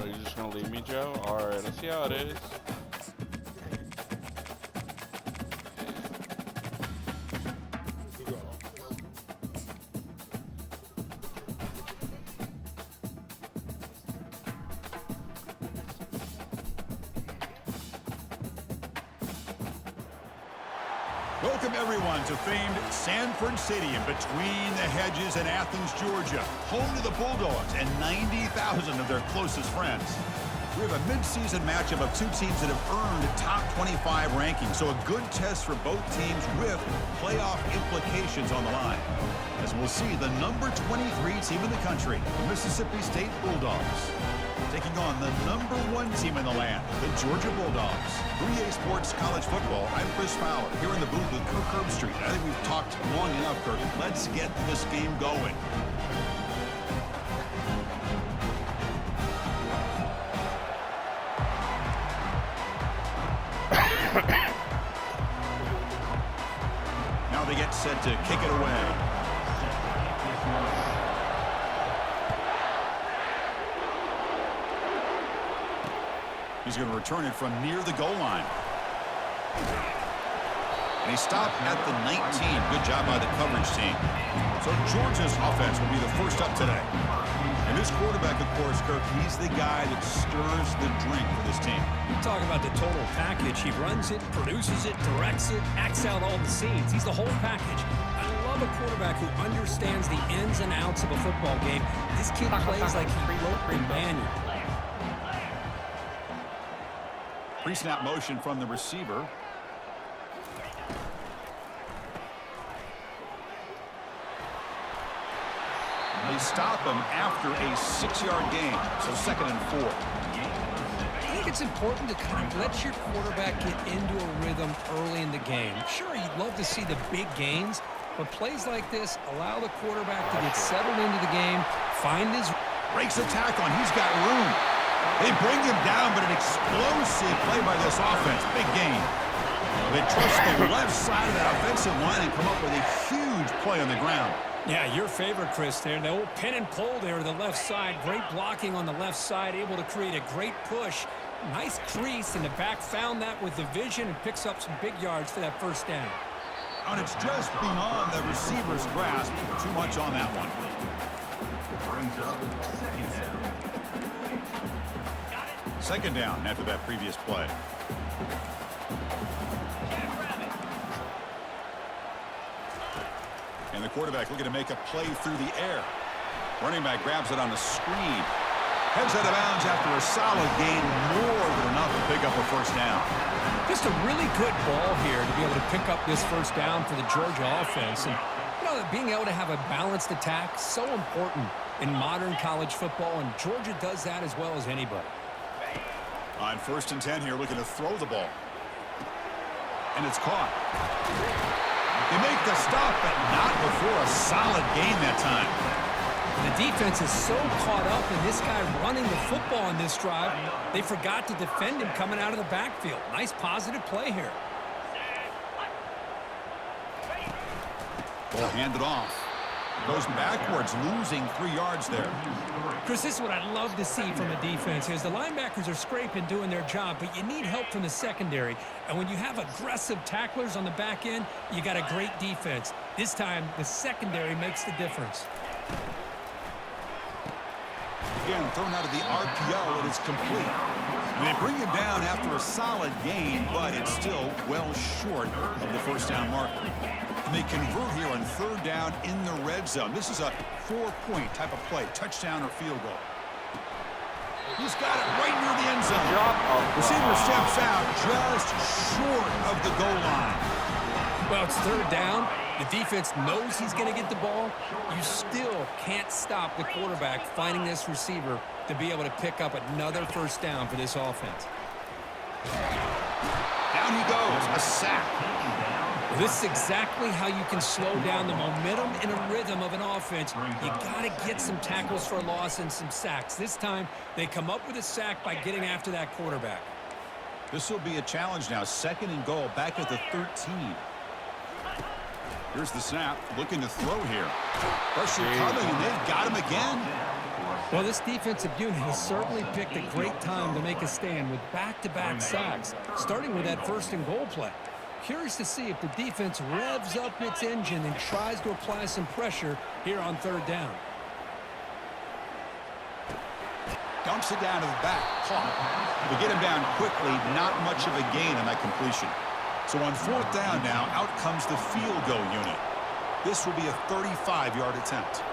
Are you just gonna leave me, Joe? Alright, let's see how it is. Welcome, everyone, to famed Sanford Stadium between the hedges in Athens, Georgia, home to the Bulldogs and 90,000 of their closest friends. We have a midseason matchup of two teams that have earned top 25 rankings, so a good test for both teams with playoff implications on the line. As we'll see, the number 23 team in the country, the Mississippi State Bulldogs, taking on the number 1 team in the land, the Georgia Bulldogs. 3A Sports College Football, I'm Chris Fowler, here in the booth with Kirk Herbstreit. I think we've talked long enough, Kirk. Let's get this game going. Now they get set to kick it away. He's going to return it from near the goal line. And he stopped at the 19. Good job by the coverage team. So Georgia's offense will be the first up today. And this quarterback, of course, Kirk, he's the guy that stirs the drink for this team. Talk about the total package. He runs it, produces it, directs it, acts out all the scenes. He's the whole package. I love a quarterback who understands the ins and outs of a football game. This kid plays like he wrote the manual. Pre-snap motion from the receiver. They stop him after a 6-yard gain, so 2nd and 4. I think it's important to kind of let your quarterback get into a rhythm early in the game. Sure, you'd love to see the big gains, but plays like this allow the quarterback to get settled into the game, find his... Breaks a tackle, and he's got room. They bring him down, but an explosive play by this offense. Big gain. They trust the left side of that offensive line and come up with a huge play on the ground. Yeah, your favorite, Chris, there. The old pin and pull there to the left side. Great blocking on the left side, able to create a great push. Nice crease, and the back found that with the vision and picks up some big yards for that first down. And it's just beyond the receiver's grasp. Too much on that one. Second down after that previous play. And the quarterback looking to make a play through the air. Running back grabs it on the screen. Heads out of bounds after a solid gain, more than enough to pick up a first down. Just a really good ball here to be able to pick up this first down for the Georgia offense. And, you know, being able to have a balanced attack, so important in modern college football, and Georgia does that as well as anybody. On 1st and 10 here, looking to throw the ball. And it's caught. They make the stop, but not before a solid gain that time. The defense is so caught up in this guy running the football on this drive, they forgot to defend him coming out of the backfield. Nice positive play here. Ball handed off. Goes backwards, losing 3 yards there. Chris, this is what I love to see from a defense is the linebackers are scraping, doing their job, but you need help from the secondary. And when you have aggressive tacklers on the back end, you got a great defense. This time, the secondary makes the difference. Again, thrown out of the RPO, it is complete. And they bring him down after a solid gain, but it's still well short of the first down marker. And they convert here on 3rd down in the red zone. This is a 4-point type of play, touchdown or field goal. He's got it right near the end zone. Receiver steps out just short of the goal line. Well, it's 3rd down. The defense knows he's going to get the ball. You still can't stop the quarterback finding this receiver to be able to pick up another first down for this offense. Down he goes, a sack. Well, this is exactly how you can slow down the momentum and a rhythm of an offense. You got to get some tackles for a loss and some sacks. This time, they come up with a sack by getting after that quarterback. This will be a challenge now. 2nd and goal, back at the 13. Here's the snap, looking to throw here. Pressure coming, and they've got him again. Well, this defensive unit has certainly picked a great time to make a stand with back-to-back sacks, starting with that first and goal play. Curious to see if the defense revs up its engine and tries to apply some pressure here on third down. Dumps it down to the back. Caught. They get him down quickly. Not much of a gain on that completion. So on fourth down now, out comes the field goal unit. This will be a 35-yard attempt.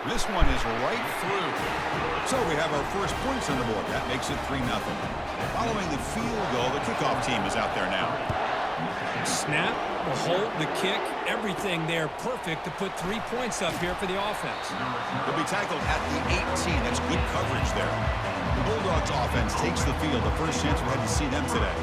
This one is right through. So we have our first points on the board. That makes it 3-0. Following the field goal, the kickoff team is out there now. Snap, the hold, the kick, everything there perfect to put 3 points up here for the offense. They'll be tackled at the 18. That's good coverage there. The Bulldogs offense takes the field. The first chance we had to see them today.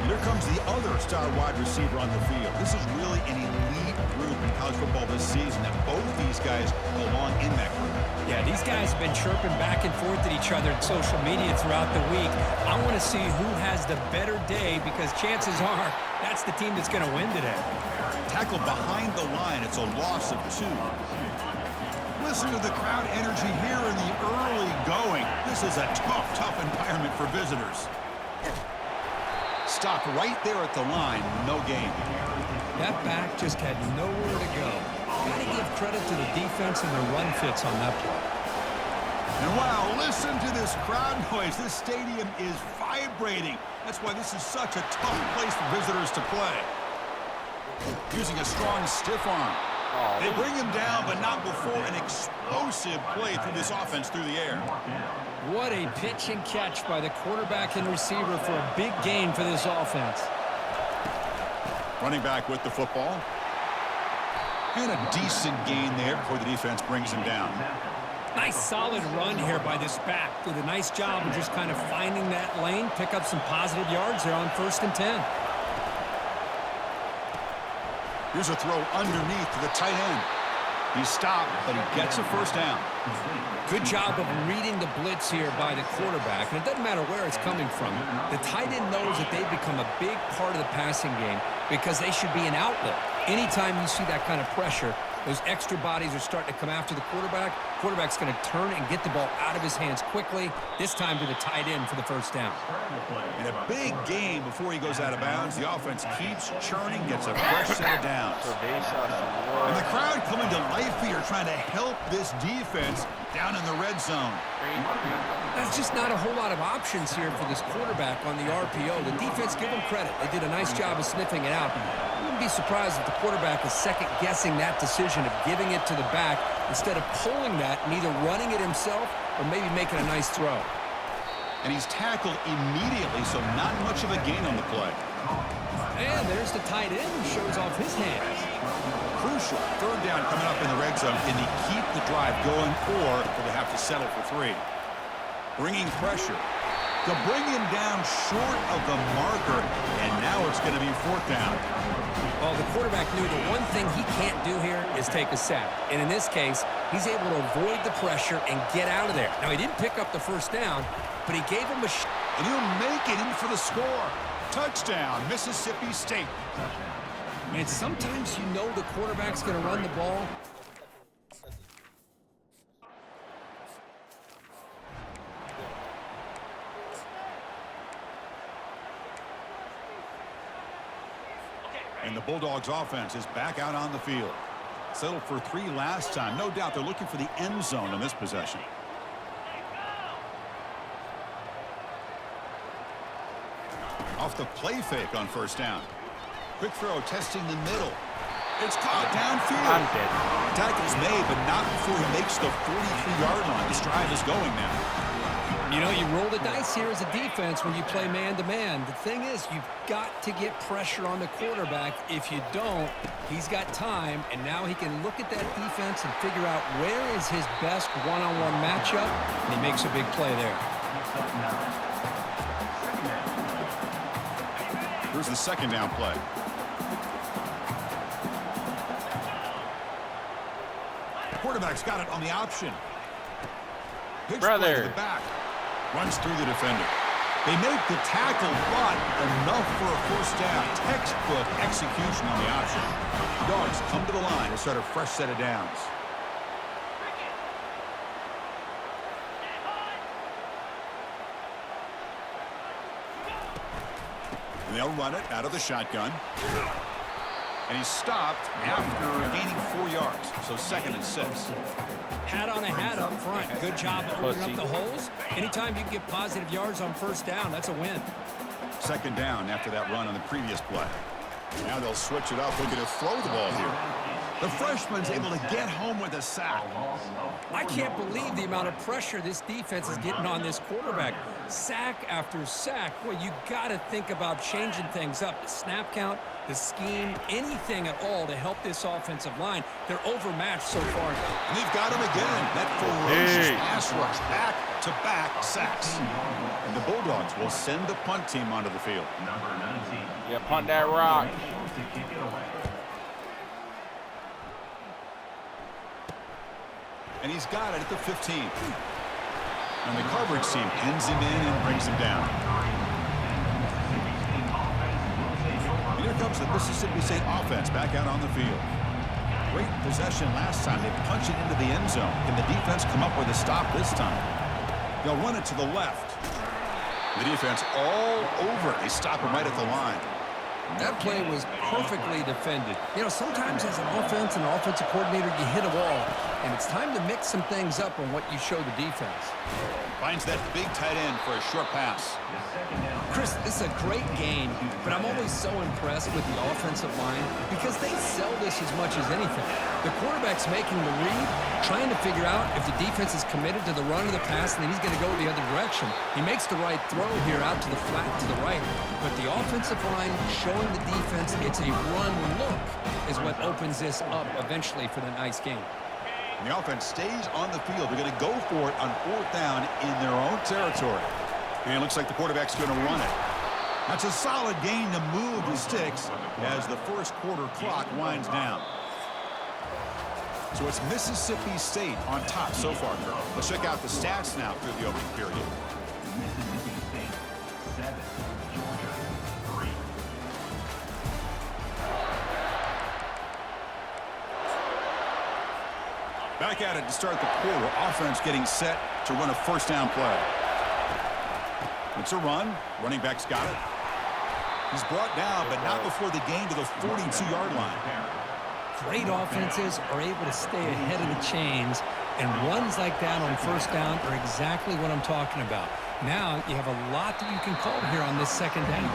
And here comes the other star wide receiver on the field. This is really an elite group in college football this season, and both these guys belong in that group. Yeah, these guys have been chirping back and forth at each other on social media throughout the week. I want to see who has the better day because chances are that's the team that's going to win today. Tackled behind the line. It's a loss of 2. Listen to the crowd energy here in the early going. This is a tough environment for visitors. Stopped right there at the line. No gain. That back just had nowhere to go. Got to give credit to the defense and their run fits on that play. And wow, listen to this crowd noise. This stadium is vibrating. That's why this is such a tough place for visitors to play. Using a strong stiff arm. They bring him down, but not before an explosive play through this offense through the air. What a pitch and catch by the quarterback and receiver for a big gain for this offense. Running back with the football. And a decent gain there before the defense brings him down. Nice solid run here by this back. Did a nice job of just kind of finding that lane, pick up some positive yards there on 1st and 10. Here's a throw underneath to the tight end. He's stopped, but he gets a first down. Good job of reading the blitz here by the quarterback, and it doesn't matter where it's coming from. The tight end knows that they've become a big part of the passing game because they should be an outlet. Anytime you see that kind of pressure, those extra bodies are starting to come after the quarterback. Quarterback's going to turn and get the ball out of his hands quickly, this time to the tight end for the first down. And a big game before he goes out of bounds. The offense keeps churning, gets a fresh set of downs. And the crowd coming to life here, trying to help this defense down in the red zone. That's just not a whole lot of options here for this quarterback on the RPO. The defense, give them credit. They did a nice job of sniffing it out. I wouldn't be surprised if the quarterback is second-guessing that decision of giving it to the back instead of pulling that and either running it himself or maybe making a nice throw. And he's tackled immediately, so not much of a gain on the play. And there's the tight end who shows off his hands. Crucial. Third down coming up in the red zone. Can he keep the drive going, or do they have to settle for 3? Bringing pressure. To bring him down short of the marker, and now it's going to be 4th down. Well, the quarterback knew the one thing he can't do here is take a sack. And in this case, he's able to avoid the pressure and get out of there. Now, he didn't pick up the first down, but he gave him a shot. And he'll make it in for the score. Touchdown, Mississippi State. And sometimes you know the quarterback's going to run the ball. And the Bulldogs offense is back out on the field. Settled for 3 last time. No doubt they're looking for the end zone on this possession. Off the play fake on 1st down. Quick throw testing the middle. It's caught downfield. I'm dead. Tackle's made, but not before he makes the 43-yard line. This drive is going now. You know, you roll the dice here as a defense when you play man-to-man. The thing is, you've got to get pressure on the quarterback. If you don't, he's got time, and now he can look at that defense and figure out where is his best one-on-one matchup, and he makes a big play there. Here's the 2nd down play. Quarterback's got it on the option. Pitch play to the back. Runs through the defender. They make the tackle, but enough for a first down. Textbook execution on the option. Dogs come to the line to start a fresh set of downs. And they'll run it out of the shotgun. And he's stopped after gaining 4 yards. So 2nd and 6. Hat on a hat up front. Good job opening up the holes. Anytime you can get positive yards on 1st down, that's a win. 2nd down after that run on the previous play. Now they'll switch it up, looking to throw the ball here. The freshman's able to get home with a sack. I can't believe the amount of pressure this defense is getting on this quarterback. Sack after sack. Well, you got to think about changing things up. The snap count, the scheme, anything at all to help this offensive line. They're overmatched so far. And they've got him again. That ferocious pass rush, back-to-back sacks. And the Bulldogs will send the punt team onto the field. Yeah, punt that rock. And he's got it at the 15. And the coverage team pins him in and brings him down. And here comes the Mississippi State offense back out on the field. Great possession last time. They punch it into the end zone. Can the defense come up with a stop this time? They'll run it to the left. The defense all over it. They stop him right at the line. That play was perfectly defended. You know, sometimes as an offense and an offensive coordinator, you hit a wall, and it's time to mix some things up on what you show the defense. Finds that big tight end for a short pass. Chris, this is a great game, but I'm always so impressed with the offensive line because they sell this as much as anything. The quarterback's making the read, trying to figure out if the defense is committed to the run or the pass, and then he's going to go the other direction. He makes the right throw here out to the flat to the right, but the offensive line showing the defense it's a run look is what opens this up eventually for the nice game. And the offense stays on the field. They're going to go for it on 4th down in their own territory. And it looks like the quarterback's going to run it. That's a solid gain to move the sticks as the 1st quarter clock winds down. So it's Mississippi State on top so far, Kirk. Let's check out the stats now through the opening period. Mississippi State 7, Georgia 3. Back at it to start the quarter. Offense getting set to run a 1st down play. It's a run. Running back's got it. He's brought down, but not before the gain to the 42-yard line. Great offenses are able to stay ahead of the chains, and runs like that on 1st down are exactly what I'm talking about. Now you have a lot that you can call here on this 2nd down.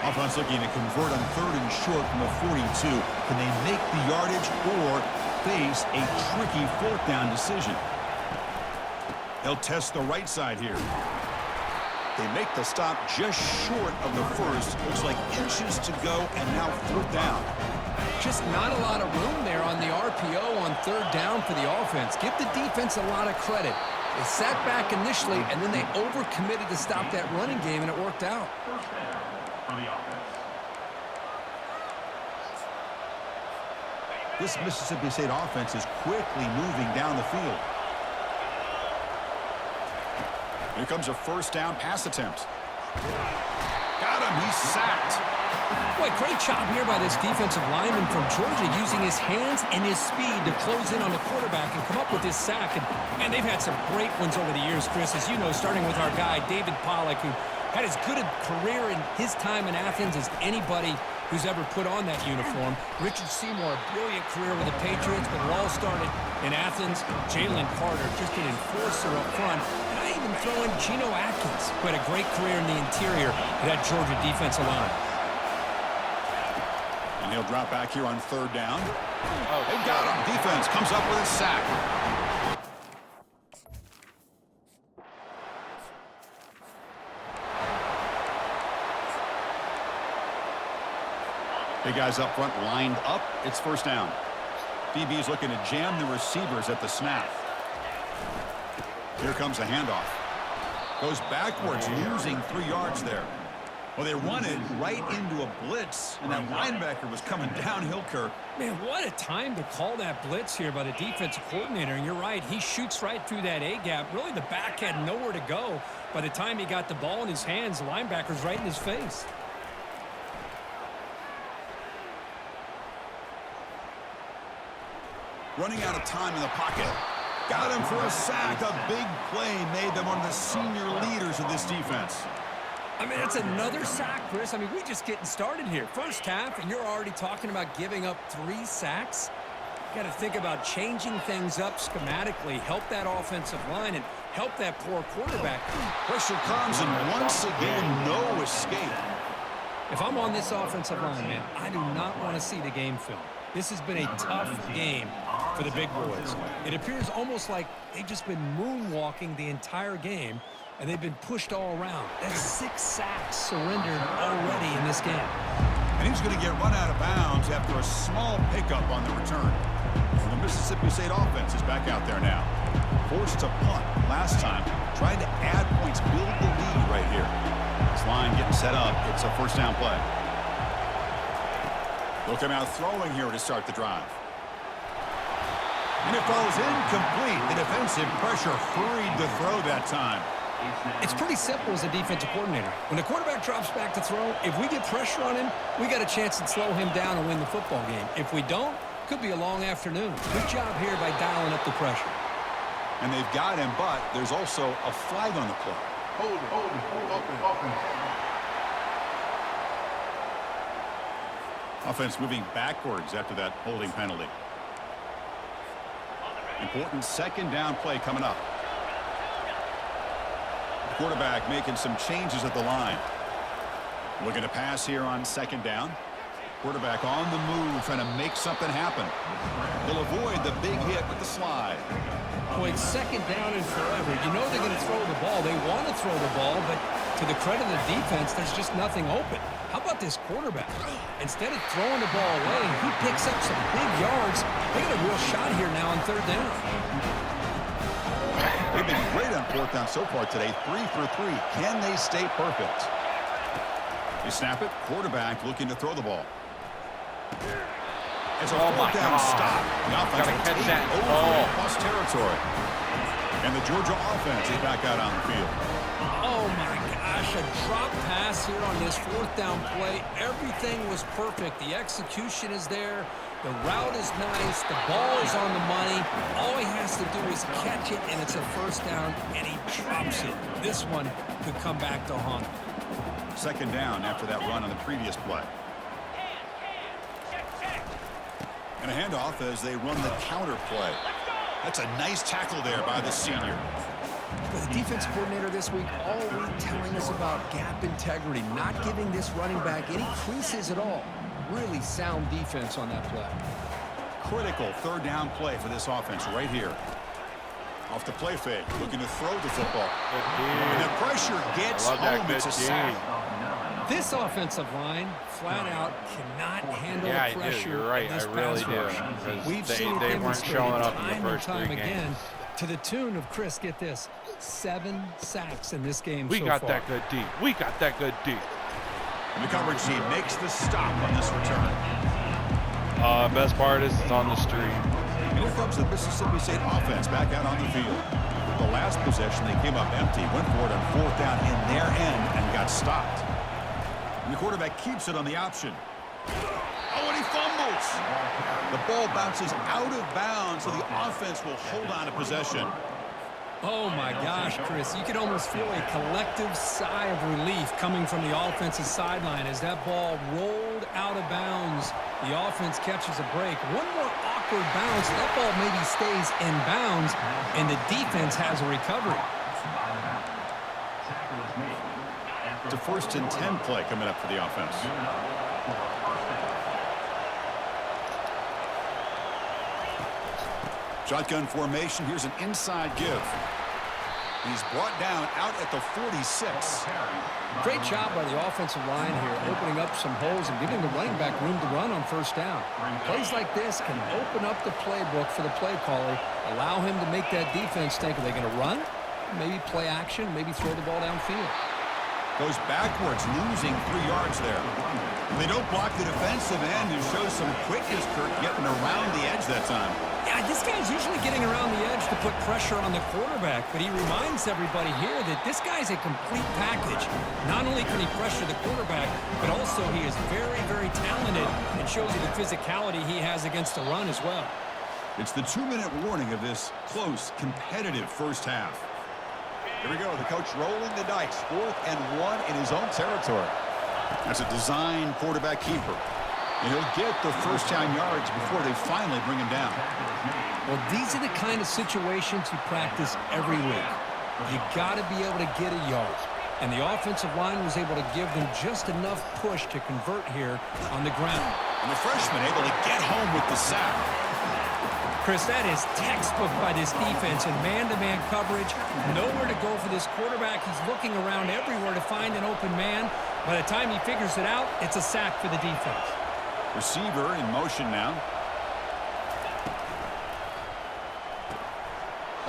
Offense looking to convert on 3rd and short from the 42. Can they make the yardage or face a tricky 4th down decision? They'll test the right side here. They make the stop just short of the 1st. Looks like inches to go, and now 4th down. Just not a lot of room there on the RPO on 3rd down for the offense. Give the defense a lot of credit. They sat back initially, and then they overcommitted to stop that running game, and it worked out. For the offense. This Mississippi State offense is quickly moving down the field. Here comes a 1st down pass attempt. Got him. He's sacked. Boy, great job here by this defensive lineman from Georgia using his hands and his speed to close in on the quarterback and come up with this sack. And they've had some great ones over the years, Chris, as you know, starting with our guy, David Pollack, who had as good a career in his time in Athens as anybody who's ever put on that uniform. Richard Seymour, a brilliant career with the Patriots, but it all started in Athens. Jalen Carter, just an enforcer up front. And I even throw in Geno Atkins, who had a great career in the interior of that Georgia defensive line. And he'll drop back here on 3rd down. Oh, they got him. Defense comes up with a sack. Big guys up front lined up. It's 1st down. DB's looking to jam the receivers at the snap. Here comes a handoff. Goes backwards, losing 3 yards there. Well, they run it right into a blitz, and that linebacker was coming downhill, Kirk. Man, what a time to call that blitz here by the defensive coordinator. And you're right, he shoots right through that A-gap. Really, the back had nowhere to go. By the time he got the ball in his hands, the linebacker's right in his face. Running out of time in the pocket. Got him for a sack. A big play made them one of the senior leaders of this defense. I mean, it's another sack, Chris. I mean, we're just getting started here. First half, and you're already talking about giving up 3 sacks. Got to think about changing things up schematically, help that offensive line, and help that poor quarterback. Pressure comes, and once again, no escape. If I'm on this offensive line, man, I do not want to see the game film. This has been a tough game for the big boys. It appears almost like they've just been moonwalking the entire game, and they've been pushed all around. That's 6 sacks surrendered already in this game. And he's going to get run out of bounds after a small pickup on the return. The Mississippi State offense is back out there now. Forced to punt last time, trying to add points, build the lead right here. This line getting set up. It's a first down play. They'll come out throwing here to start the drive. And it falls incomplete. The defensive pressure hurried the throw that time. It's pretty simple as a defensive coordinator. When the quarterback drops back to throw, if we get pressure on him, we got a chance to slow him down and win the football game. If we don't, could be a long afternoon. Good job here by dialing up the pressure. And they've got him, but there's also a flag on the play. Hold it. Offense moving backwards after that holding penalty. Important second down play coming up. The quarterback making some changes at the line. Looking to pass here on second down. Quarterback on the move, trying to make something happen. He'll avoid the big hit with the slide. Boy, it's second down and forever. You know they're going to throw the ball. They want to throw the ball, but to the credit of the defense, there's just nothing open. How about this quarterback? Instead of throwing the ball away, he picks up some big yards. They got a real shot here now on third down. They've been great on fourth down so far today. 3 for 3. Can they stay perfect? You snap it. Quarterback looking to throw the ball. It's a fourth down stop. The offense will take over plus territory. And the Georgia offense is back out on the field. Oh, my gosh. A drop pass here on this fourth down play. Everything was perfect. The execution is there. The route is nice. The ball is on the money. All he has to do is catch it, and it's a first down, and he drops it. This one could come back to haunt him. Second down after that run on the previous play. And a handoff as they run the counter play. That's a nice tackle there by the senior. With the defense coordinator this week all week telling us about gap integrity, not giving this running back any creases at all. Really sound defense on that play. Critical third down play for this offense right here. Off the play fake, looking to throw the football. And the pressure gets home. It's a sack. This offensive line, flat out, cannot handle the pressure. You're right. This I really do. We've seen They weren't showing up in the time and first time 3 again, games. to the tune of, Chris, get this, 7 sacks in this game We so got far. that good deep. We got that good deep. And the coverage team makes the stop on this return. Best part is it's on the street. And here comes the Mississippi State offense back out on the field. The last possession, they came up empty, went for it on fourth down in their end and got stopped. And the quarterback keeps it on the option. Oh, and he fumbles. The ball bounces out of bounds, so the offense will hold on to possession. Oh, my gosh, Chris. You can almost feel a collective sigh of relief coming from the offensive sideline as that ball rolled out of bounds. The offense catches a break. One more awkward bounce. That ball maybe stays in bounds, and the defense has a recovery. It's a 1st and 10 play coming up for the offense. Shotgun formation. Here's an inside give. He's brought down out at the 46. Great job by the offensive line here, opening up some holes and giving the running back room to run on first down. Plays like this can open up the playbook for the play caller, allow him to make that defense think, are they going to run? Maybe play action, maybe throw the ball downfield. Goes backwards, losing 3 yards there. They don't block the defensive end and show some quickness, Kirk, getting around the edge that time. Yeah, this guy's usually getting around the edge to put pressure on the quarterback, but he reminds everybody here that this guy's a complete package. Not only can he pressure the quarterback, but also he is very, very talented and shows you the physicality he has against the run as well. It's the 2-minute warning of this close, competitive first half. Here we go. The coach rolling the dice. 4th and 1 in his own territory. That's a design quarterback keeper. And he'll get the first down yards before they finally bring him down. Well, these are the kind of situations you practice every week. You got to be able to get a yard. And the offensive line was able to give them just enough push to convert here on the ground. And the freshman able to get home with the sack. Chris, that is textbook by this defense in man-to-man coverage. Nowhere to go for this quarterback. He's looking around everywhere to find an open man. By the time he figures it out, it's a sack for the defense. Receiver in motion now.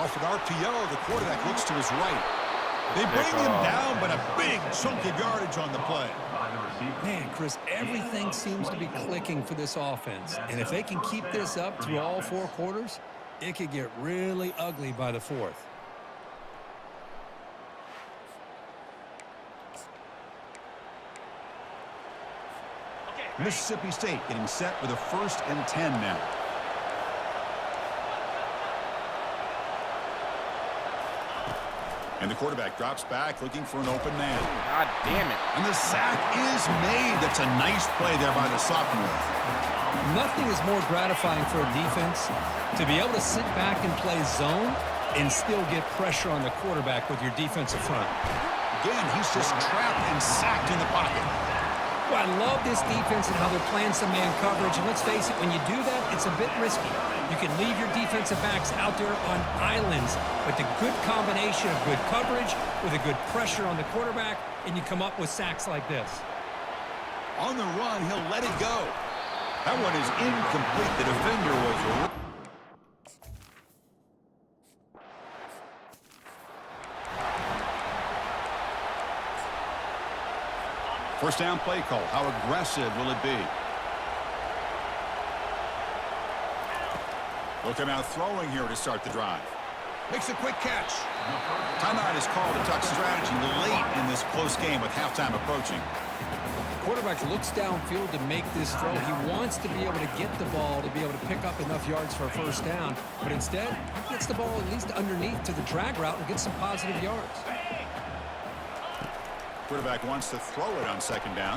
Off an RPO, the quarterback looks to his right. They bring him down, but a big chunk of yardage on the play. Man, Chris, everything seems to be clicking for this offense. And if they can keep this up through all 4 quarters, it could get really ugly by the 4th. Mississippi State getting set with a 1st and 10 now. And the quarterback drops back looking for an open man. God damn it. And the sack is made. That's a nice play there by the sophomore. Nothing is more gratifying for a defense to be able to sit back and play zone and still get pressure on the quarterback with your defensive front. Again, he's just trapped and sacked in the pocket. Well, I love this defense and how they're playing some man coverage. And let's face it, when you do that, it's a bit risky. You can leave your defensive backs out there on islands, but the good combination of good coverage with a good pressure on the quarterback, and you come up with sacks like this. On the run, he'll let it go. That one is incomplete. The defender was... First down play call. How aggressive will it be? Look him out throwing here to start the drive. Makes a quick catch. Timeout is called to tuck strategy late in this close game with halftime approaching. The quarterback looks downfield to make this throw. He wants to be able to get the ball to be able to pick up enough yards for a first down, but instead he gets the ball at least underneath to the drag route and gets some positive yards. Quarterback wants to throw it on 2nd down.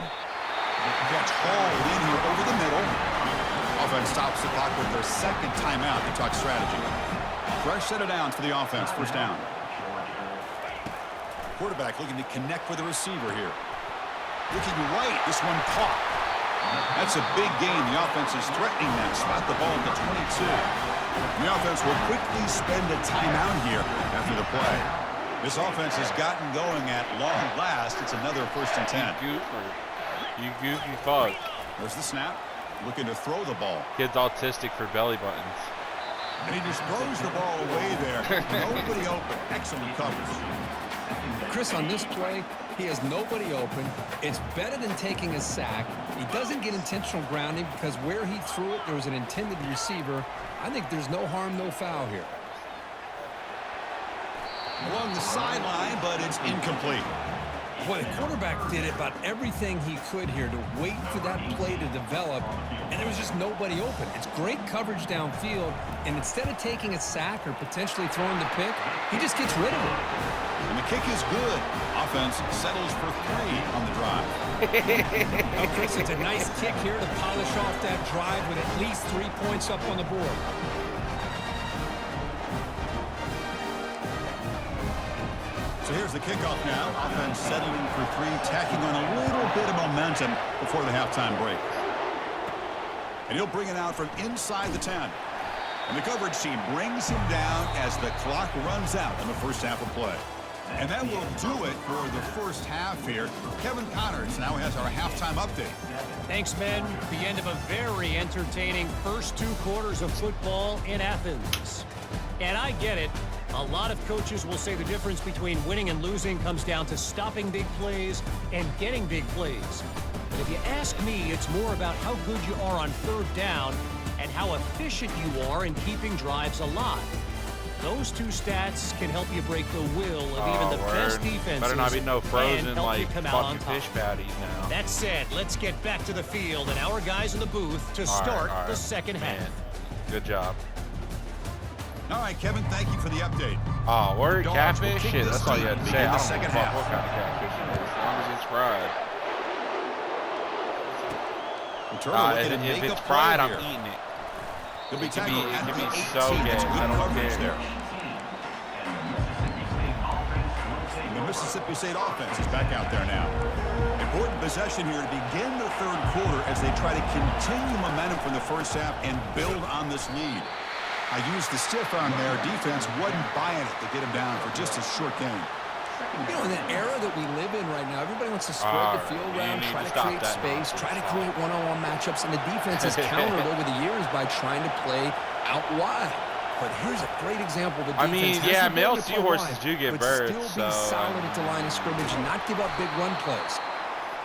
Gets hauled in here over the middle. Offense stops the clock with their 2nd timeout to talk strategy. Fresh set of downs for the offense. First down. Quarterback looking to connect with the receiver here. Looking right. This one caught. That's a big gain. The offense is threatening that. Spot the ball at the 22. The offense will quickly spend a timeout here after the play. This offense has gotten going at long last. It's another 1st and 10. You goofy fuck. There's the snap. Looking to throw the ball. Kid's autistic for belly buttons. And he just throws the ball away there. Nobody open. Excellent coverage. Chris, on this play, he has nobody open. It's better than taking a sack. He doesn't get intentional grounding because where he threw it, there was an intended receiver. I think there's no harm, no foul here. Along the sideline, but it's incomplete. Boy, the quarterback did about everything he could here to wait for that play to develop, and there was just nobody open. It's great coverage downfield, and instead of taking a sack or potentially throwing the pick, he just gets rid of it. And the kick is good. Offense settles for 3 on the drive. Now, Chris, it's a nice kick here to polish off that drive with at least 3 points up on the board. So here's the kickoff now. Offense settling for 3, tacking on a little bit of momentum before the halftime break. And he'll bring it out from inside the 10. And the coverage team brings him down as the clock runs out in the first half of play. And that will do it for the first half here. Kevin Connors now has our halftime update. Thanks, men. The end of a very entertaining first 2 quarters of football in Athens. And I get it. A lot of coaches will say the difference between winning and losing comes down to stopping big plays and getting big plays. But if you ask me, it's more about how good you are on 3rd down and how efficient you are in keeping drives alive. Those 2 stats can help you break the will of even the best defenses. Better not be no frozen and help like you come out on fucking top. fish patties now. That said, let's get back to the field and our guys in the booth to start all right. the second half. Man, good job. All right, Kevin, thank you for the update. Oh, word Dogs will catfish? kick Shit, this that's all you deep had to to say. begin I the don't give a second fuck half. what kind of catfish it is, as long as it's fried. Turner looking to If make a it's play fried, I'm here. eating it. He'll be It can be- tackled it at can the be 18. so That's gay. good I don't coverage care. there. The Mississippi State offense is back out there now. Important possession here to begin the third quarter as they try to continue momentum from the first half and build on this lead. I used the stiff arm there. Defense wasn't buying it to get him down for just a short game. You know, in the era that we live in right now, everybody wants to spread the field You around, need try to to stop create that space, nonsense. try to Stop. create one-on-one matchups, and the defense has countered over the years by trying to play out wide. But here's a great example. The I defense mean, has yeah, the male ability to play seahorses wide, do get but birds, still be so, solid at the line of scrimmage and not give up big run plays.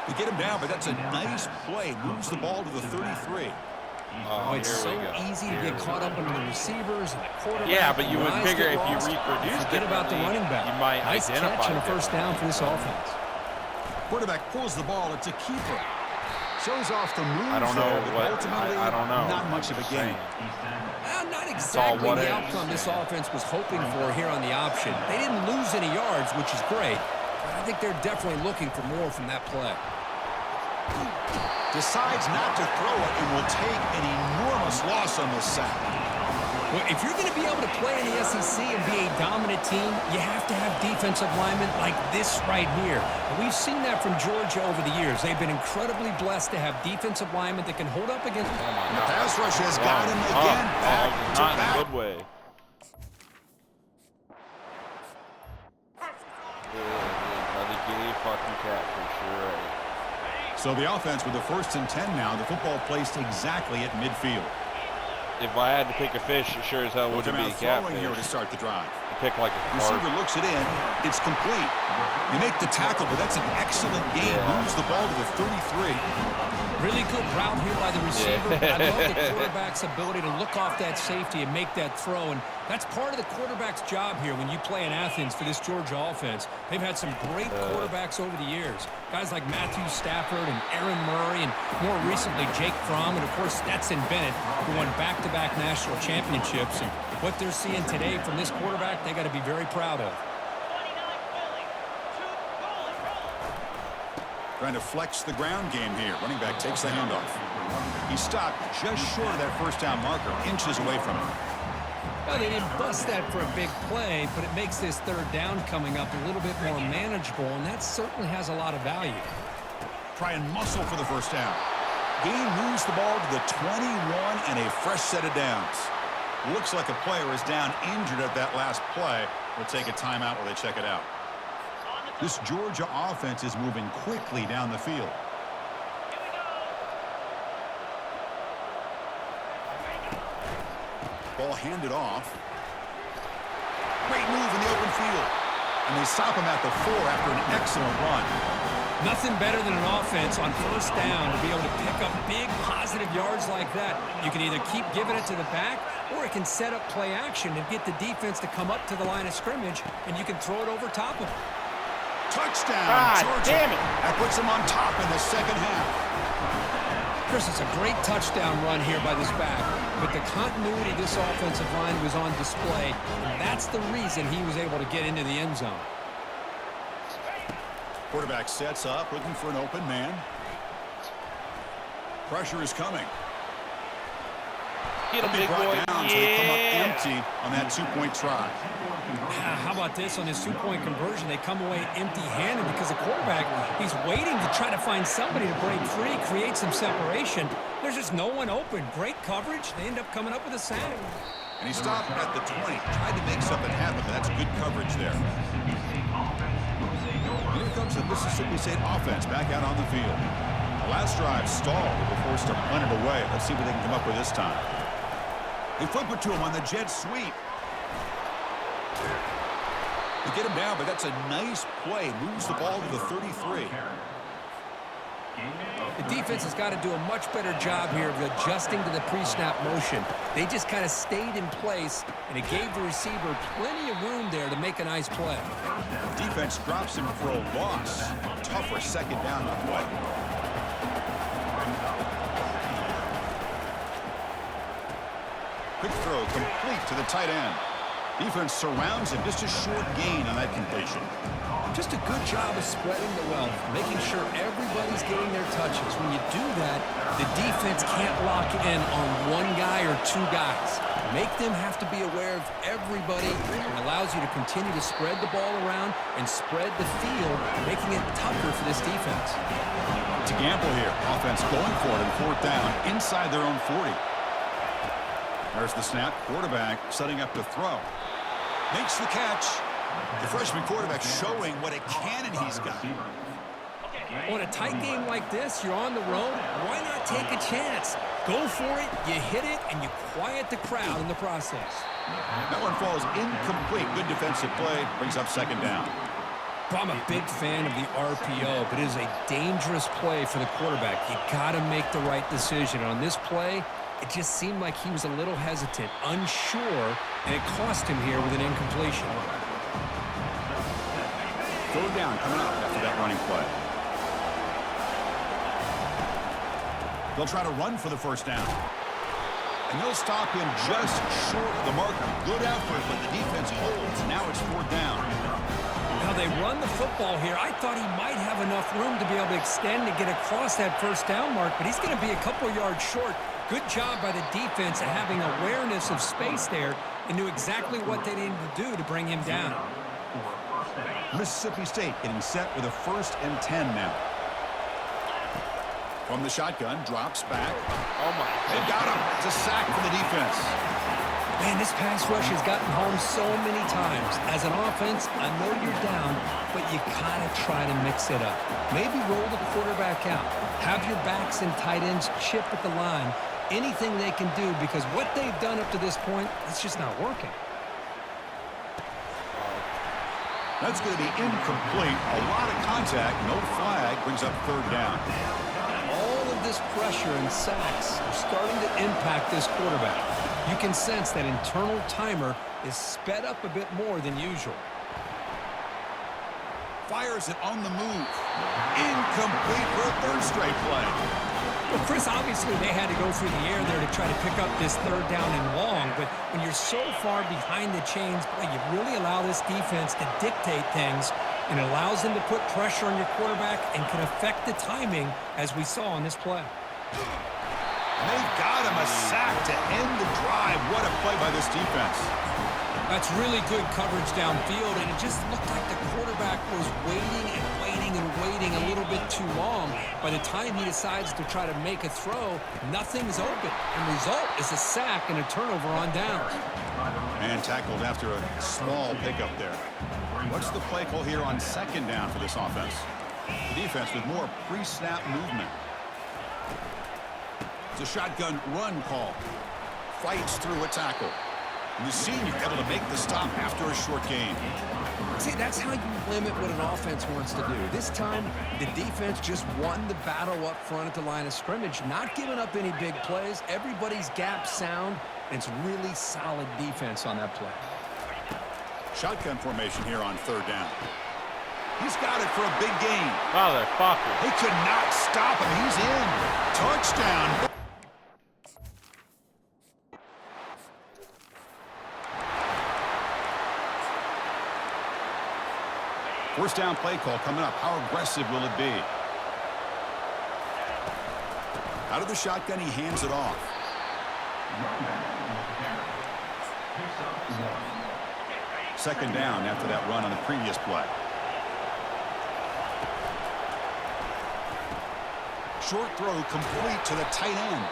They get him down, but that's a nice play. Moves the ball to the 33. Oh, it's so here we go. easy to get caught up into the receivers and the quarterback. Yeah, but you and would eyes figure get if you lost, reproduce forget about the differently, running back. you might nice identify catch and a first down for this offense. Quarterback pulls the ball. It's a keeper. Shows off the moves I don't know there, but what. ultimately I don't know. not much of a game. Not all exactly what the it is. outcome this offense was hoping for here on the option. They didn't lose any yards, which is great, but I think they're definitely looking for more from that play. Decides not to throw it and will take an enormous loss on this sack. Well, if you're going to be able to play in the SEC and be a dominant team, you have to have defensive linemen like this right here. And we've seen that from Georgia over the years. They've been incredibly blessed to have defensive linemen that can hold up against... The pass rush has got him again. Back to Not in a back. good way. Another gay fucking catfish, you're right. So the offense with the 1st and 10 now. The football placed exactly at midfield. If I had to pick a fish, it sure as hell Look wouldn't him be a out throwing here to catfish. start the drive. I'd pick like a Receiver carp. looks it in. It's complete. You make the tackle, but that's an excellent game. Moves the ball to the 33. Really good route here by the receiver. I love the quarterback's ability to look off that safety and make that throw. And that's part of the quarterback's job here when you play in Athens for this Georgia offense. They've had some great quarterbacks over the years. Guys like Matthew Stafford and Aaron Murray and more recently Jake Fromm and, of course, Stetson Bennett, who won back-to-back national championships. And what they're seeing today from this quarterback, they got to be very proud of. Trying to flex the ground game here. Running back takes the handoff. He stopped just short of that first down marker, inches away from it. Well, they didn't bust that for a big play, but it makes this third down coming up a little bit more manageable, and that certainly has a lot of value. Try and muscle for the first down. Gain moves the ball to the 21 and a fresh set of downs. Looks like a player is down injured at that last play. We'll take a timeout while they check it out. This Georgia offense is moving quickly down the field. Ball handed off. Great move in the open field. And they stop him at the 4 after an excellent run. Nothing better than an offense on first down to be able to pick up big positive yards like that. You can either keep giving it to the back, or it can set up play action and get the defense to come up to the line of scrimmage, and you can throw it over top of them. Touchdown, God Georgia. damn it. That puts them on top in the second half. Chris, it's a great touchdown run here by this back, but the continuity of this offensive line was on display, and that's the reason he was able to get into the end zone. Quarterback sets up, looking for an open man. Pressure is coming. Get him, Be big brought boy. down, so they come up Yeah. empty on that two-point try. How about this on this two-point conversion? They come away empty-handed because the quarterback, he's waiting to try to find somebody to break free, create some separation. There's just no one open. Great coverage. They end up coming up with a sack. And he stopped at the 20. Tried to make something happen, but that's good coverage there. Here comes the Mississippi State offense back out on the field. The last drive stalled. They were forced to punt it away. Let's see what they can come up with this time. They flip it to him on the jet sweep. They get him down, but that's a nice play. Moves the ball to the 33. The defense has got to do a much better job here of adjusting to the pre-snap motion. They just kind of stayed in place, and it gave the receiver plenty of room there to make a nice play. Defense drops him for a loss. Tougher second down on the way. Quick throw complete to the tight end. Defense surrounds him. Just a short gain on that completion. Just a good job of spreading the wealth, making sure everybody's getting their touches. When you do that, the defense can't lock in on one guy or two guys. Make them have to be aware of everybody. It allows you to continue to spread the ball around and spread the field, making it tougher for this defense. To gamble here. Offense going for it on fourth down inside their own 40. There's the snap. Quarterback setting up to throw. Makes the catch. The freshman quarterback showing what a cannon he's got. On a tight game like this, you're on the road. Why not take a chance? Go for it, you hit it, and you quiet the crowd in the process. That one falls incomplete. Good defensive play. Brings up second down. I'm a big fan of the RPO, but it is a dangerous play for the quarterback. You got to make the right decision. On this play, it just seemed like he was a little hesitant, unsure, and it cost him here with an incompletion. Third down coming up after that running play. They'll try to run for the first down. And they'll stop him just short of the marker. Good effort, but the defense holds. Now it's fourth down. Now they run the football here. I thought he might have enough room to be able to extend and get across that first down mark, but he's going to be a couple yards short. Good job by the defense at having awareness of space there and knew exactly what they needed to do to bring him down. Mississippi State getting set with a 1st and 10 now. From the shotgun, drops back. Oh, my God. They got him. It's a sack for the defense. Man, this pass rush has gotten home so many times. As an offense, I know you're down, but you gotta try to mix it up. Maybe roll the quarterback out. Have your backs and tight ends chip at the line. Anything they can do, because what they've done up to this point, it's just not working. That's going to be incomplete. A lot of contact. No flag. Brings up third down. All of this pressure and sacks are starting to impact this quarterback. You can sense that internal timer is sped up a bit more than usual. Fires it on the move. Incomplete for a third straight play. Well, Chris, obviously they had to go through the air there to try to pick up this third down and long, but when you're so far behind the chains, boy, you really allow this defense to dictate things, and it allows them to put pressure on your quarterback and can affect the timing, as we saw on this play. They've got him a sack to end the drive. What a play by this defense. That's really good coverage downfield, and it just looked like the quarterback was waiting and waiting and waiting a little bit too long. By the time he decides to try to make a throw, nothing's open. And the result is a sack and a turnover on downs. And tackled after a small pickup there. What's the play call here on second down for this offense? The defense with more pre-snap movement. It's a shotgun run call. Fights through a tackle. And the senior able to make the stop after a short gain. See, that's how you limit what an offense wants to do. This time, the defense just won the battle up front at the line of scrimmage, not giving up any big plays. Everybody's gap sound, and it's really solid defense on that play. Shotgun formation here on third down. He's got it for a big gain. Motherfucker. They could not stop him. He's in. Touchdown. First down play call coming up. How aggressive will it be? Out of the shotgun, he hands it off. Second down after that run on the previous play. Short throw complete to the tight end.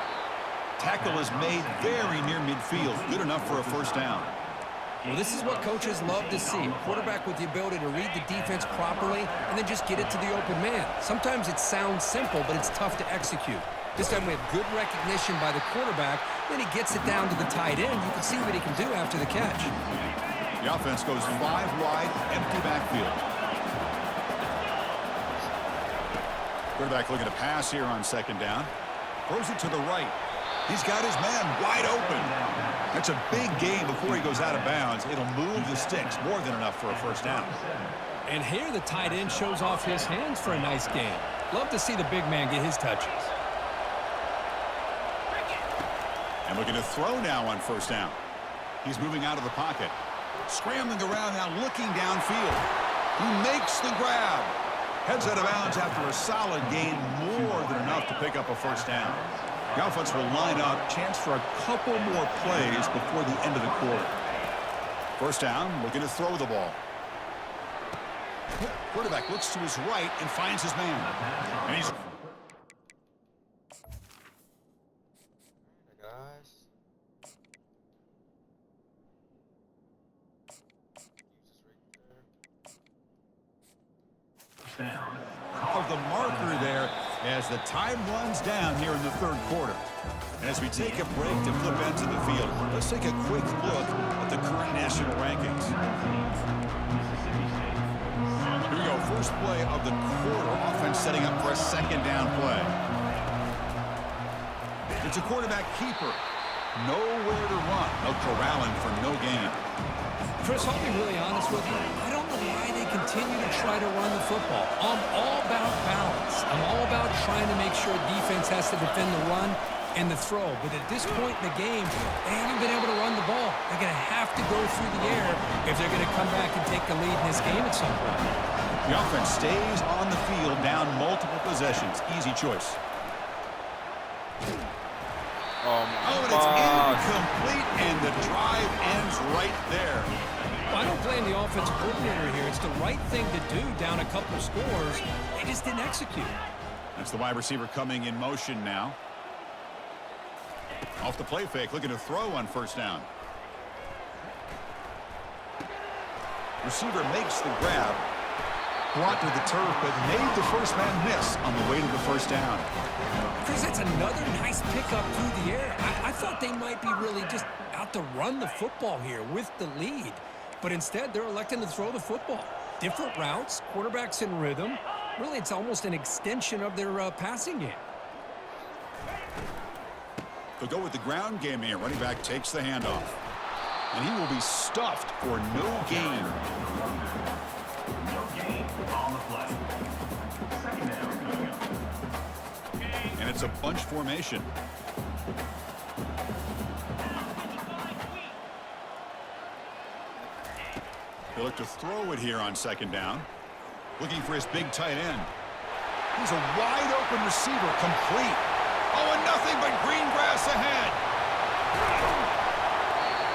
Tackle is made very near midfield. Good enough for a first down. Well, this is what coaches love to see. A quarterback with the ability to read the defense properly and then just get it to the open man. Sometimes it sounds simple, but it's tough to execute. This time we have good recognition by the quarterback. Then he gets it down to the tight end. You can see what he can do after the catch. The offense goes 5 wide, empty backfield. Quarterback looking to pass here on second down. Throws it to the right. He's got his man wide open. That's a big gain before he goes out of bounds. It'll move the sticks, more than enough for a first down. And here the tight end shows off his hands for a nice gain. Love to see the big man get his touches. And looking to throw now on first down. He's moving out of the pocket. Scrambling around now, looking downfield. He makes the grab. Heads out of bounds after a solid gain, more than enough to pick up a first down. The offense will line up. Chance for a couple more plays before the end of the quarter. First down, looking to throw the ball. Quarterback looks to his right and finds his man. And he's... Guys. Of the marker there as the time runs down here in the third quarter. And as we take a break to flip ends of the field, let's take a quick look at the current national rankings. Here we go, first play of the quarter. Offense setting up for a second down play. It's a quarterback keeper. Nowhere to run. No corralling for no gain. Chris, I'll be really honest with you. I don't know why they continue to try to run the football. I'm all about balance. I'm all about trying to make sure defense has to defend the run and the throw. But at this point in the game, they haven't been able to run the ball. They're going to have to go through the air if they're going to come back and take the lead in this game at some point. The offense stays on the field, down multiple possessions. Easy choice. Oh, my Oh, and God. it's incomplete, and the drive ends right there. Well, I don't blame the offensive coordinator here. It's the right thing to do down a couple of scores. They just didn't execute. That's the wide receiver coming in motion now. Off the play fake, looking to throw on first down. Receiver makes the grab. Brought to the turf, but made the first man miss on the way to the first down. Chris, that's another nice pickup through the air. I thought they might be really just out to run the football here with the lead. But instead, they're electing to throw the football. Different routes, quarterbacks in rhythm. Really, it's almost an extension of their passing game. They'll go with the ground game here. Running back takes the handoff. And he will be stuffed for no gain. And it's a bunch formation. They look to throw it here on second down. Looking for his big tight end. He's a wide open receiver, complete. Oh, and nothing but green grass ahead.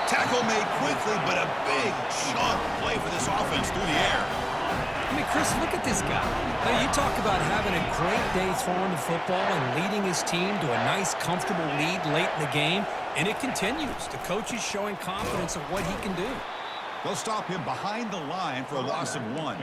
Tackle made quickly, but a big chunk play for this offense through the air. I mean, Chris, look at this guy. Now, you talk about having a great day throwing the football and leading his team to a nice, comfortable lead late in the game, and it continues. The coach is showing confidence of what he can do. They'll stop him behind the line for a loss of 1.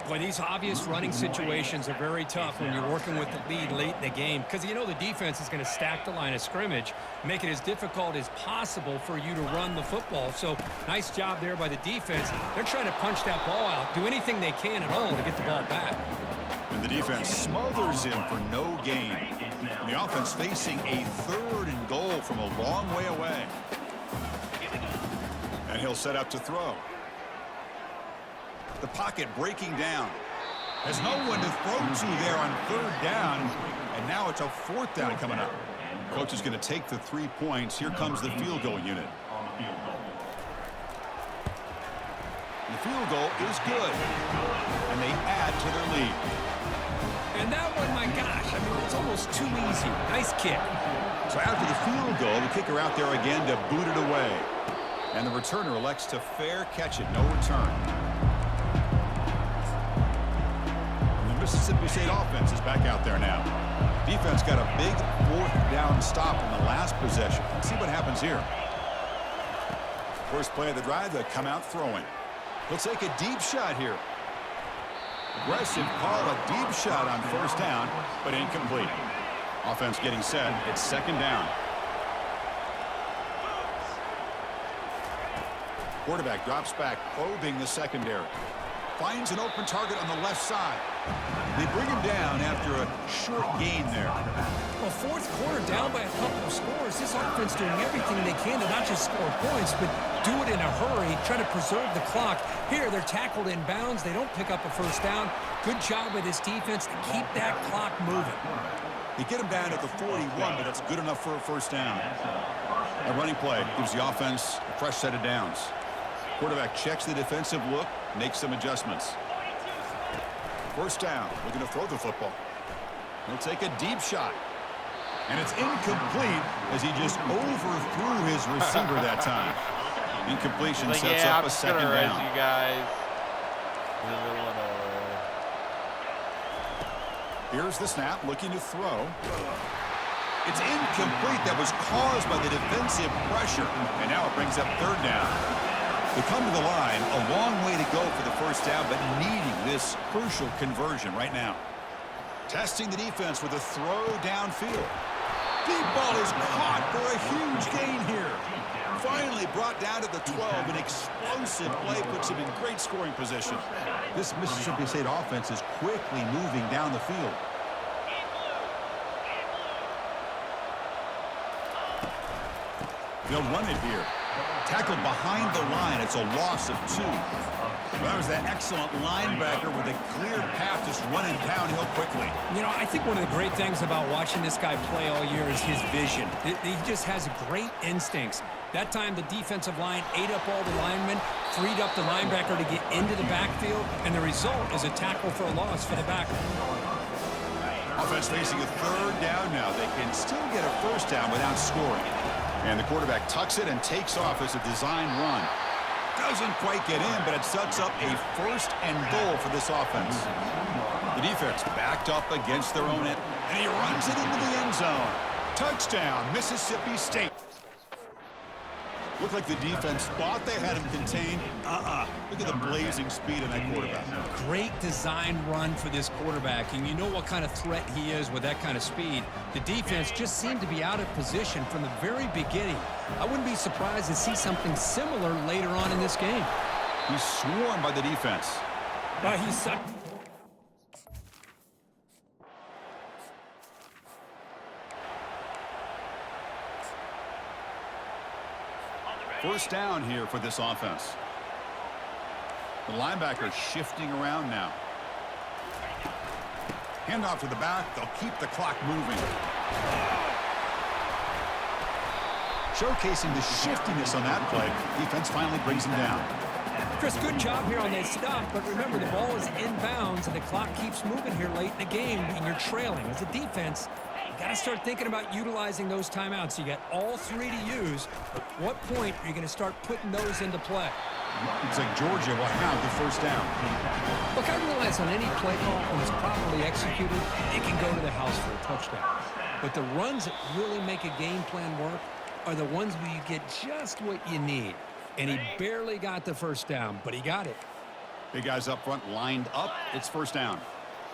Boy, these obvious running situations are very tough when you're working with the lead late in the game because you know the defense is going to stack the line of scrimmage, make it as difficult as possible for you to run the football. So, nice job there by the defense. They're trying to punch that ball out, do anything they can at all to get the ball back. And the defense smothers him for no gain. And the offense facing a 3rd and goal from a long way away. And he'll set up to throw. The pocket breaking down. Has no one to throw to there on 3rd down. And now it's a 4th down coming up. Coach is going to take the 3 points. Here comes the field goal unit. The field goal is good. And they add to their lead. And that one, my gosh, I mean, it's almost too easy. Nice kick. So after the field goal, the kicker out there again to boot it away. And the returner elects to fair catch it. No return. Mississippi State offense is back out there now. Defense got a big 4th down stop in the last possession. Let's see what happens here. First play of the drive, they come out throwing. He'll take a deep shot here. Aggressive call, a deep shot on first down, but incomplete. Offense getting set. It's second down. Quarterback drops back, probing the secondary. Finds an open target on the left side. They bring him down after a short gain there. Well, 4th quarter down by a couple of scores. This offense doing everything they can to not just score points, but do it in a hurry, try to preserve the clock. Here, they're tackled in bounds. They don't pick up a first down. Good job by this defense to keep that clock moving. They get him down at the 41, but that's good enough for a first down. A running play gives the offense a fresh set of downs. Quarterback checks the defensive look, makes some adjustments. First down, looking to throw the football. He'll take a deep shot. And it's incomplete as he just overthrew his receiver that time. Incompletion Like, sets yeah, up I'm a just second gonna raise down. you guys. Here's the snap, looking to throw. It's incomplete. That was caused by the defensive pressure. And now it brings up third down. They come to the line, a long way to go for the first down, but needing this crucial conversion right now. Testing the defense with a throw downfield. Deep ball is caught for a huge gain here. Finally brought down to the 12. An explosive play puts him in great scoring position. This Mississippi State offense is quickly moving down the field. They'll run it here. Tackled behind the line. It's a loss of 2. That was that excellent linebacker with a clear path just running downhill quickly. You know, I think one of the great things about watching this guy play all year is his vision. He just has great instincts. That time, the defensive line ate up all the linemen, freed up the linebacker to get into the backfield, and the result is a tackle for a loss for the backer. Offense facing a third down now. They can still get a first down without scoring. And the quarterback tucks it and takes off as a design run. Doesn't quite get in, but it sets up a first and goal for this offense. The defense backed up against their own end, and he runs it into the end zone. Touchdown, Mississippi State. Looked like the defense thought they had him contained. Look at the blazing speed of that quarterback. Great design run for this quarterback, and you know what kind of threat he is with that kind of speed. The defense just seemed to be out of position from the very beginning. I wouldn't be surprised to see something similar later on in this game. He's swarmed by the defense. But he's sucked. First down here for this offense. The linebacker shifting around now. Handoff to the back. They'll keep the clock moving. Showcasing the shiftiness on that play. Defense finally brings him down. Chris, good job here on that stop, but remember, the ball is inbounds, and the clock keeps moving here late in the game, and you're trailing. As a defense, you got to start thinking about utilizing those timeouts. You got all 3 to use. At what point are you going to start putting those into play? Looks like Georgia will have the first down. Look, I realize on any play call, when it's properly executed, it can go to the house for a touchdown. But the runs that really make a game plan work are the ones where you get just what you need. And he barely got the first down, but he got it. Big guys up front lined up. It's first down.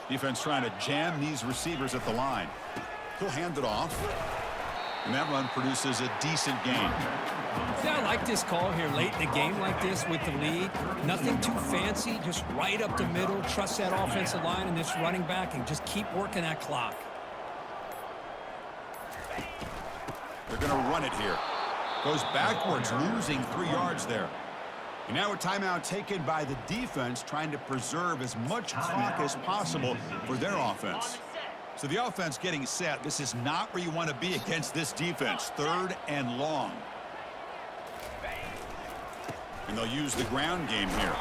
Defense trying to jam these receivers at the line. He'll hand it off. And that run produces a decent gain. Yeah, I like this call here late in the game like this with the lead. Nothing too fancy, just right up the middle. Trust that offensive line and this running back and just keep working that clock. They're going to run it here. Goes backwards, losing 3 yards there. And now a timeout taken by the defense, trying to preserve as much clock as possible for their offense. So the offense getting set. This is not where you want to be against this defense. 3rd and long. And they'll use the ground game here.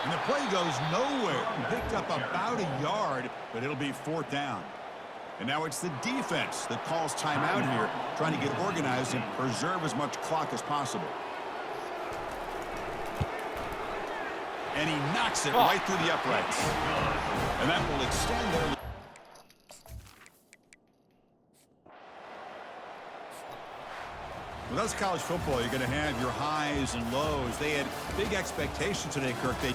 And the play goes nowhere. Picked up about a yard, but it'll be 4th down. And now it's the defense that calls timeout here, trying to get organized and preserve as much clock as possible. And he knocks it right through the uprights. And that will extend their lead. Well, that's college football. You're going to have your highs and lows. They had big expectations today, Kirk. They